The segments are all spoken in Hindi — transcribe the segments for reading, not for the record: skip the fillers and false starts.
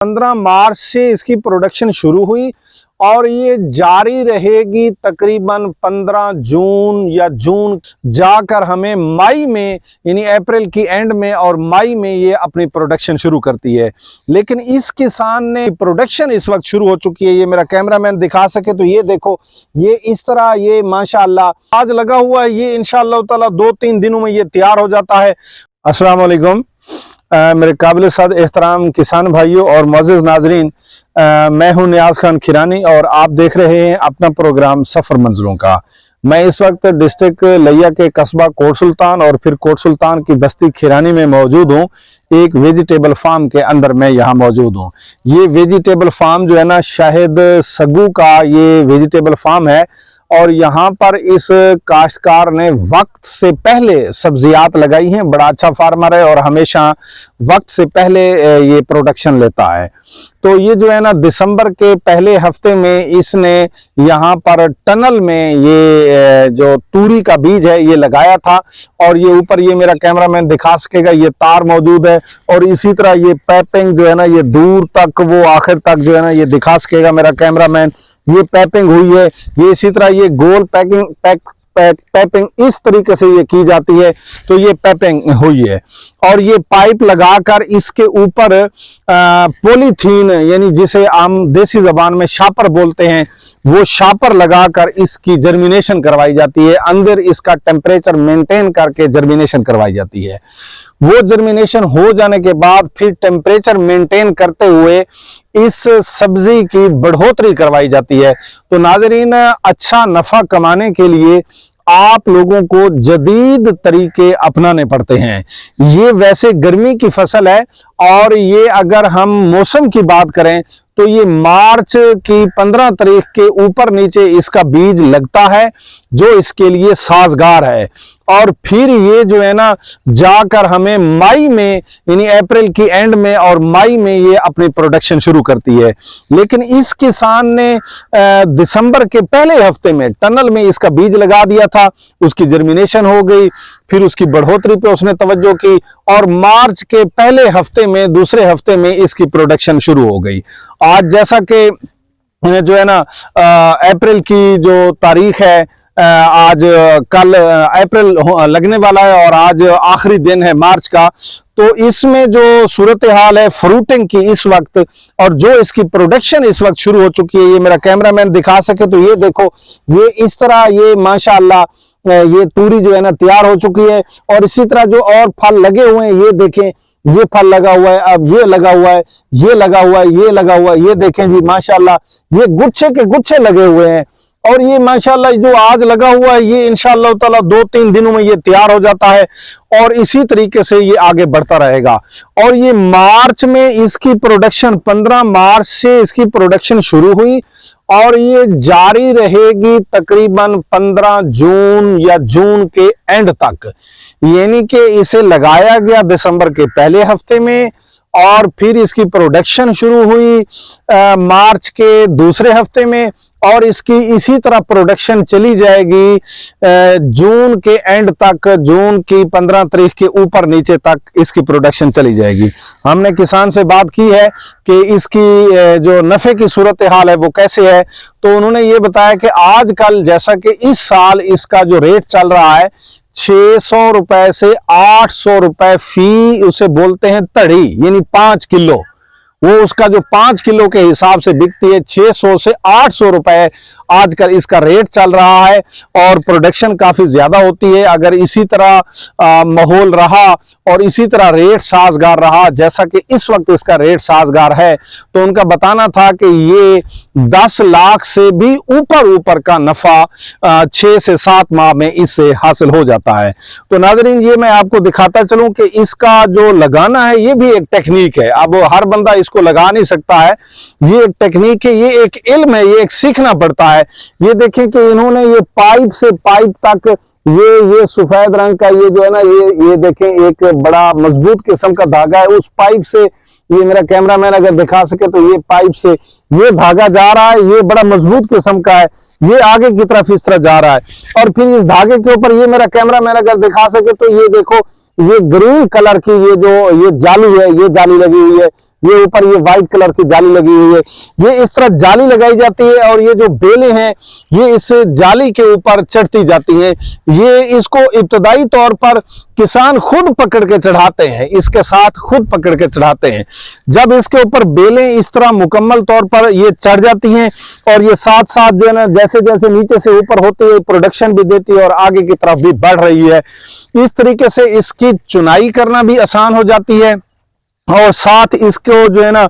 15 मार्च से इसकी प्रोडक्शन शुरू हुई और ये जारी रहेगी तकरीबन 15 जून या जून जाकर हमें मई में यानी अप्रैल की एंड में और मई में ये अपनी प्रोडक्शन शुरू करती है। लेकिन इस किसान ने प्रोडक्शन इस वक्त शुरू हो चुकी है। ये मेरा कैमरामैन दिखा सके तो ये देखो, ये इस तरह ये माशाअल्लाह आज लगा हुआ है। ये इंशाअल्लाह ताला 2-3 दिनों में ये तैयार हो जाता है। अस्सलाम वालेकुम मेरे काबिल सद एहतराम किसान भाइयों और मोअज़्ज़िज़ नाज़रीन, मैं हूं नियाज़ खान खिरानी और आप देख रहे हैं अपना प्रोग्राम सफ़र मंजिलों का। मैं इस वक्त डिस्ट्रिक्ट लिया के कस्बा कोट सुल्तान और फिर कोट सुल्तान की बस्ती खिरानी में मौजूद हूं। एक वेजिटेबल फार्म के अंदर मैं यहाँ मौजूद हूँ। ये वेजिटेबल फार्म जो है ना, शाहिद सग्गू का ये वेजिटेबल फार्म है और यहाँ पर इस काश्तकार ने वक्त से पहले सब्जियात लगाई हैं। बड़ा अच्छा फार्मर है और हमेशा वक्त से पहले ये प्रोडक्शन लेता है। तो ये जो है ना, दिसंबर के पहले हफ्ते में इसने यहाँ पर टनल में ये जो तूरी का बीज है ये लगाया था और ये ऊपर ये मेरा कैमरामैन दिखा सकेगा, ये तार मौजूद है और इसी तरह ये पैपिंग जो है ना, ये दूर तक वो आखिर तक जो है ना ये दिखा सकेगा मेरा कैमरामैन। ये पैपिंग हुई है, ये इसी तरह ये गोल पैपिंग इस तरीके से ये की जाती है। तो ये पैपिंग हुई है और ये पाइप लगाकर इसके ऊपर पॉलीथीन यानी जिसे आम देसी जबान में शापर बोलते हैं, वो शापर लगाकर इसकी जर्मिनेशन करवाई जाती है। अंदर इसका टेम्परेचर मेंटेन करके जर्मिनेशन करवाई जाती है। वो जर्मिनेशन हो जाने के बाद फिर टेम्परेचर मेंटेन करते हुए इस सब्जी की बढ़ोतरी करवाई जाती है। तो नाजरीन, अच्छा नफा कमाने के लिए आप लोगों को जदीद तरीके अपनाने पड़ते हैं। ये वैसे गर्मी की फसल है और ये अगर हम मौसम की बात करें तो ये मार्च की 15 तारीख के ऊपर नीचे इसका बीज लगता है जो इसके लिए साजगार है और फिर ये जो है ना जाकर हमें मई में यानी अप्रैल की एंड में और मई में ये अपनी प्रोडक्शन शुरू करती है। लेकिन इस किसान ने दिसंबर के पहले हफ्ते में टनल में इसका बीज लगा दिया था, उसकी जर्मिनेशन हो गई, फिर उसकी बढ़ोतरी पे उसने तवज्जो की और मार्च के पहले हफ्ते में दूसरे हफ्ते में इसकी प्रोडक्शन शुरू हो गई। आज जैसा कि जो है ना अप्रैल की जो तारीख है, आज कल अप्रैल लगने वाला है और आज आखिरी दिन है मार्च का। तो इसमें जो सूरत हाल है फ्रूटिंग की इस वक्त और जो इसकी प्रोडक्शन इस वक्त शुरू हो चुकी है, ये मेरा कैमरामैन दिखा सके तो ये देखो, ये इस तरह ये माशाअल्लाह ये तूरी जो है ना तैयार हो चुकी है और इसी तरह जो और फल लगे हुए हैं, ये देखें, ये फल लगा हुआ है, अब ये लगा हुआ है, ये लगा हुआ है, ये लगा हुआ है, ये देखें जी माशाअल्लाह ये गुच्छे के गुच्छे लगे हुए हैं और ये माशाअल्लाह जो आज लगा हुआ है ये इंशाअल्लाह ताला 2-3 दिनों में ये तैयार हो जाता है और इसी तरीके से ये आगे बढ़ता रहेगा। और ये मार्च में इसकी प्रोडक्शन 15 मार्च से इसकी प्रोडक्शन शुरू हुई और ये जारी रहेगी तकरीबन 15 जून या जून के एंड तक। यानी कि इसे लगाया गया दिसंबर के पहले हफ्ते में और फिर इसकी प्रोडक्शन शुरू हुई मार्च के दूसरे हफ्ते में और इसकी इसी तरह प्रोडक्शन चली जाएगी जून के एंड तक, जून की 15 तारीख के ऊपर नीचे तक इसकी प्रोडक्शन चली जाएगी। हमने किसान से बात की है कि इसकी जो नफे की सूरत हाल है वो कैसे है, तो उन्होंने ये बताया कि आजकल जैसा कि इस साल इसका जो रेट चल रहा है 600 रुपए से 800 रुपए फी उसे बोलते हैं तड़ी, यानी 5 किलो, वो उसका जो 5 किलो के हिसाब से बिकती है 600 से 800 रुपए आजकल इसका रेट चल रहा है और प्रोडक्शन काफी ज्यादा होती है। अगर इसी तरह माहौल रहा और इसी तरह रेट साजगार रहा जैसा कि इस वक्त इसका रेट साजगार है, तो उनका बताना था कि ये 10 लाख से भी ऊपर का नफा 6 से 7 माह में इससे हासिल हो जाता है। तो नाजरीन, ये मैं आपको दिखाता चलूं कि इसका जो लगाना है ये भी एक टेक्निक है। अब हर बंदा इसको लगा नहीं सकता है, ये एक टेक्निक है, ये एक इल्म है, ये एक सीखना पड़ता है। ये देखें कि इन्होंने ये पाइप से पाइप तक ये सफेद रंग का ये जो है ना, ये देखें एक बड़ा मजबूत किस्म का धागा है। उस पाइप से ये मेरा कैमरामैन अगर दिखा सके तो ये पाइप से ये धागा जा रहा है, ये बड़ा मजबूत किस्म का है, ये आगे की तरफ इस तरह जा रहा है और फिर इस धागे के ऊपर ये मेरा कैमरामैन अगर दिखा सके तो ये देखो, ये ग्रीन कलर की ये जो ये जाली है, ये जाली लगी हुई है। ये ऊपर ये व्हाइट कलर की जाली लगी हुई है, ये इस तरह जाली लगाई जाती है और ये जो बेलें हैं ये इस जाली के ऊपर चढ़ती जाती हैं। ये इसको इब्तदाई तौर पर किसान खुद पकड़ के चढ़ाते हैं, इसके साथ खुद पकड़ के चढ़ाते हैं। जब इसके ऊपर बेलें इस तरह मुकम्मल तौर पर ये चढ़ जाती हैं और ये साथ साथ जो है ना जैसे जैसे नीचे से ऊपर होती है प्रोडक्शन भी देती है और आगे की तरफ भी बढ़ रही है। इस तरीके से इसकी चुनाई करना भी आसान हो जाती है और साथ इसको जो है ना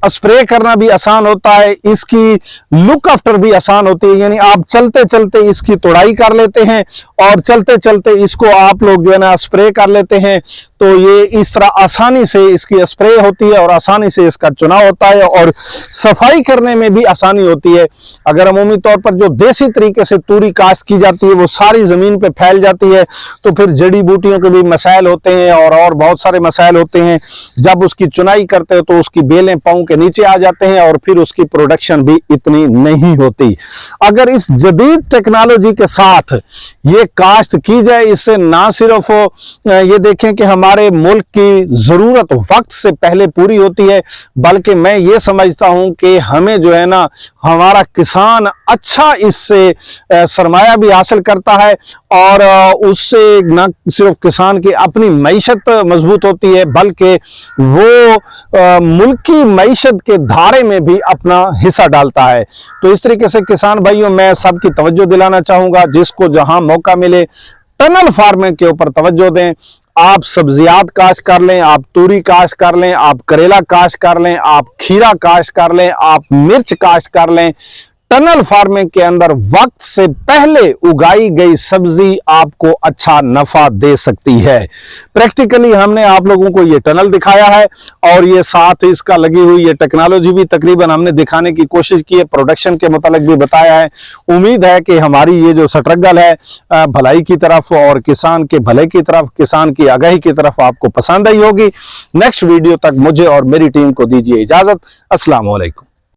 स्प्रे करना भी आसान होता है, इसकी लुक आफ्टर भी आसान होती है। यानी आप चलते चलते इसकी तोड़ाई कर लेते हैं और चलते चलते इसको आप लोग जो है ना स्प्रे कर लेते हैं, तो ये इस तरह आसानी से इसकी स्प्रे होती है और आसानी से इसका चुनाव होता है और सफाई करने में भी आसानी होती है। अगर अमूमी तौर पर जो देसी तरीके से तूरी काश्त की जाती है वो सारी जमीन पे फैल जाती है, तो फिर जड़ी बूटियों के भी मसाइल होते हैं और बहुत सारे मसाइल होते हैं। जब उसकी चुनाई करते हो तो उसकी बेलें पांव के नीचे आ जाते हैं और फिर उसकी प्रोडक्शन भी इतनी नहीं होती। अगर इस जदीद टेक्नोलॉजी के साथ ये काश्त की जाए, इससे ना सिर्फ ये देखें कि हमारे मुल्क की जरूरत वक्त से पहले पूरी होती है, बल्कि मैं ये समझता हूं कि हमें जो है ना हमारा किसान अच्छा इससे सरमाया भी हासिल करता है और उससे न सिर्फ किसान की अपनी मईशत मजबूत होती है बल्कि वो मुल्क की मईशत के धारे में भी अपना हिस्सा डालता है। तो इस तरीके से किसान भाइयों मैं सबकी तवज्जो दिलाना चाहूंगा, जिसको जहां मौका मिले टनल फार्मिंग के ऊपर तवज्जो दें। आप सब्जियात काश्त कर लें, आप तूरी काश्त कर लें, आप करेला काश्त कर लें, आप खीरा काश्त कर लें, आप मिर्च काश्त कर लें। टनल फार्मिंग के अंदर वक्त से पहले उगाई गई सब्जी आपको अच्छा नफा दे सकती है। प्रैक्टिकली हमने आप लोगों को ये टनल दिखाया है और ये साथ इसका लगी हुई ये टेक्नोलॉजी भी तकरीबन हमने दिखाने की कोशिश की है, प्रोडक्शन के मुतालिक भी बताया है। उम्मीद है कि हमारी ये जो स्ट्रगल है भलाई की तरफ और किसान के भले की तरफ, किसान की आगाही की तरफ आपको पसंद आई होगी। नेक्स्ट वीडियो तक मुझे और मेरी टीम को दीजिए इजाजत। अस्सलाम वालेकुम।